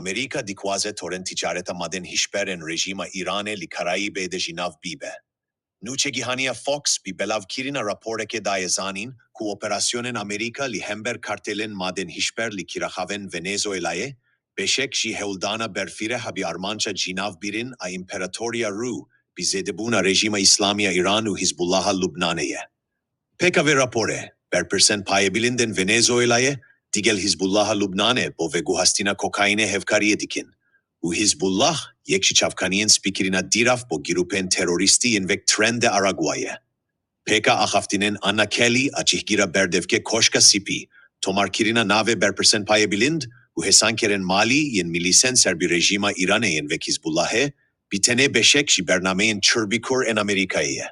Amerîka dikhwaze torên ticareta madên hişberên rêjîma Îranê li Karaîbê de jî nav bibe. Nûçe cîhaniya Fox bi belavkirina raporeke daye zanîn ku operasyonên Amerîka li hember kartelên madên hişber li kiraxavên Venezuelayê, beşek jî hewldana berfîre habi armanca cînav birin a İmparatorya Rû bi zêdebûna rêjîma İslamiya Îran û Hizbullaha Lubnanê. Pekavê rapore, berpirsen payebîlindên Venezuelayê, digel Hizbullaha Lubnanê bo veguhastina kokaînê hevkariyê dikin. û Hizbullah yek ji çavkaniyên spîkirîna dîraf bo girûpên terorîstî yên vek trend de Araguayê. Pêka axaftinên Anna Kelly a cihgîra berdevke koşka sipî, tomarkirina navê berpirsen payebîlind û hesankerên malî yên milîsên serbî rêjîma Îranê yên vek Hizbullahê, bi tenê beşek ji bernameyên çirbîkur ên Amerîkayê ye.